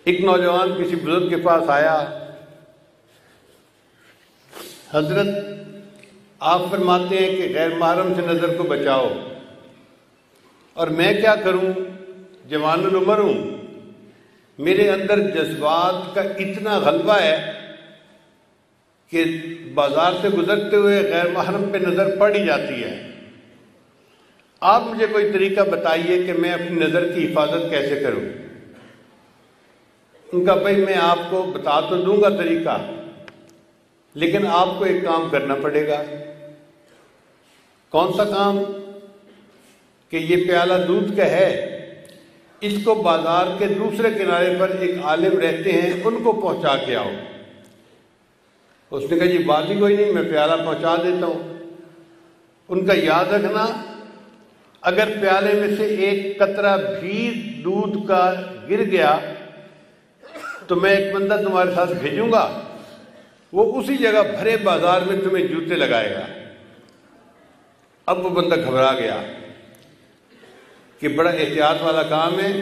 ایک نوجوان کسی بزرگ کے پاس آیا، حضرت آپ فرماتے ہیں کہ غیر محرم سے نظر کو بچاؤ، اور میں کیا کروں، جوان العمر ہوں، میرے اندر جذبات کا اتنا غلبہ ہے کہ بازار سے گزرتے ہوئے غیر محرم پہ نظر پڑ ہی جاتی ہے، آپ مجھے کوئی طریقہ بتائیے کہ میں اپنی نظر کی حفاظت کیسے کروں۔ ان کا بھائی میں آپ کو بتا تو دوں گا طریقہ، لیکن آپ کو ایک کام کرنا پڑے گا۔ کون سا کام؟ کہ یہ پیالہ دودھ کا ہے، اس کو بازار کے دوسرے کنارے پر ایک عالم رہتے ہیں، ان کو پہنچا کے آؤ۔ اس نے کہا جی بات ہی کوئی نہیں، میں پیالہ پہنچا دیتا ہوں۔ ان کا یاد رکھنا، اگر پیالے میں سے ایک قطرہ بھی دودھ کا گر گیا تو میں ایک بندہ تمہارے ساتھ بھیجوں گا، وہ اسی جگہ بھرے بازار میں تمہیں جوتے لگائے گا۔ اب وہ بندہ گھبرا گیا کہ بڑا احتیاط والا کام ہے،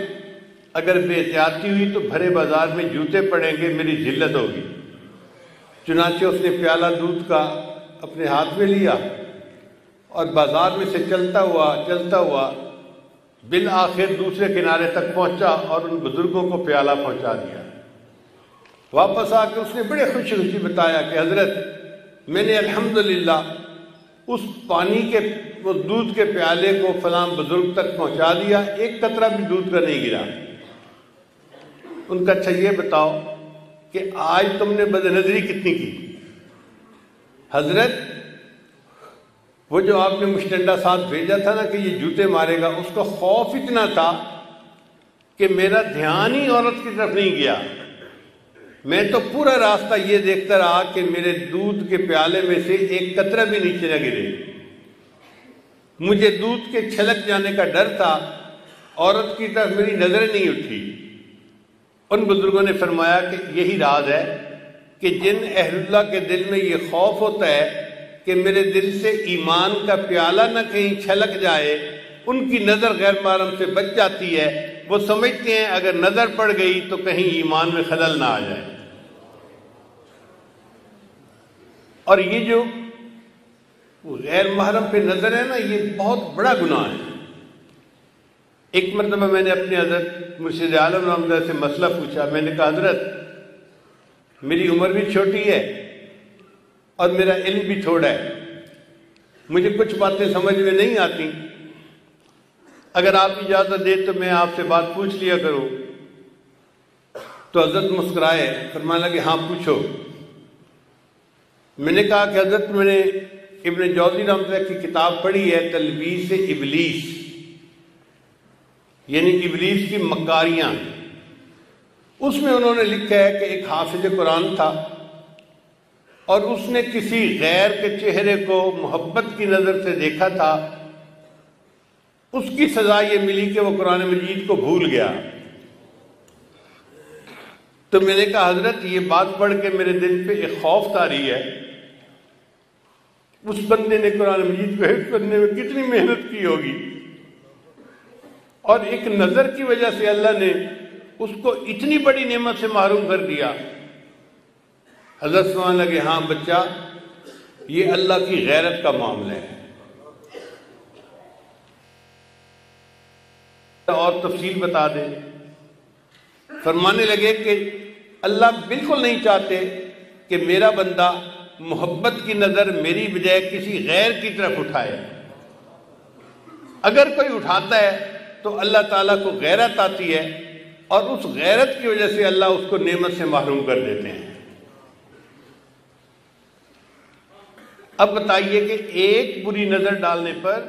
اگر بے احتیاطی ہوئی تو بھرے بازار میں جوتے پڑیں گے، میری ذلت ہوگی۔ چنانچہ اس نے پیالہ دودھ کا اپنے ہاتھ میں لیا اور بازار میں سے چلتا ہوا بالآخر دوسرے کنارے تک پہنچا اور ان بزرگوں کو پیالہ پہنچا دیا۔ واپس آ کے اس نے بڑے خوشی خوشی بتایا کہ حضرت میں نے الحمدللہ اس پانی کے اس دودھ کے پیالے کو فلاں بزرگ تک پہنچا دیا، ایک قطرہ بھی دودھ کا نہیں گرا۔ ان کا اچھا یہ بتاؤ کہ آج تم نے بد نظری کتنی کی؟ حضرت وہ جو آپ نے مشٹنڈا ساتھ بھیجا تھا نا کہ یہ جوتے مارے گا، اس کا خوف اتنا تھا کہ میرا دھیان ہی عورت کی طرف نہیں گیا، میں تو پورا راستہ یہ دیکھتا رہا کہ میرے دودھ کے پیالے میں سے ایک قطرہ بھی نیچے نہ گرے۔ مجھے دودھ کے چھلک جانے کا ڈر تھا، عورت کی طرف میری نظریں نہیں اٹھی۔ ان بزرگوں نے فرمایا کہ یہی راز ہے کہ جن اہل اللہ کے دل میں یہ خوف ہوتا ہے کہ میرے دل سے ایمان کا پیالہ نہ کہیں چھلک جائے، ان کی نظر غیر محرم سے بچ جاتی ہے۔ وہ سمجھتے ہیں اگر نظر پڑ گئی تو کہیں ایمان میں خلل نہ آ جائے۔ اور یہ جو غیر محرم پہ نظر ہے نا، یہ بہت بڑا گناہ ہے۔ ایک مرتبہ میں نے اپنے حضرت مرشد عالم رحمۃ اللہ سے مسئلہ پوچھا۔ میں نے کہا حضرت میری عمر بھی چھوٹی ہے اور میرا علم بھی تھوڑا ہے، مجھے کچھ باتیں سمجھ میں نہیں آتی، اگر آپ اجازت دیں تو میں آپ سے بات پوچھ لیا کروں۔ تو حضرت مسکرائے، فرمانے لگے ہاں پوچھو۔ میں نے کہا کہ حضرت میں نے ابن جوزی رحمۃ اللہ کی کتاب پڑھی ہے تلبیس ابلیس، یعنی ابلیس کی مکاریاں۔ اس میں انہوں نے لکھا ہے کہ ایک حافظ قرآن تھا اور اس نے کسی غیر کے چہرے کو محبت کی نظر سے دیکھا تھا، اس کی سزا یہ ملی کہ وہ قرآن مجید کو بھول گیا۔ تو میں نے کہا حضرت یہ بات پڑھ کے میرے دل پہ ایک خوف طاری ہے، اس بندے نے قرآن مجید کو حفظ کرنے میں کتنی محنت کی ہوگی، اور ایک نظر کی وجہ سے اللہ نے اس کو اتنی بڑی نعمت سے محروم کر دیا۔ حضرت سمجھنے لگے ہاں بچہ، یہ اللہ کی غیرت کا معاملہ ہے۔ اور تفصیل بتا دیں، فرمانے لگے کہ اللہ بالکل نہیں چاہتے کہ میرا بندہ محبت کی نظر میری بجائے کسی غیر کی طرف اٹھائے۔ اگر کوئی اٹھاتا ہے تو اللہ تعالیٰ کو غیرت آتی ہے، اور اس غیرت کی وجہ سے اللہ اس کو نعمت سے محروم کر دیتے ہیں۔ اب بتائیے کہ ایک بری نظر ڈالنے پر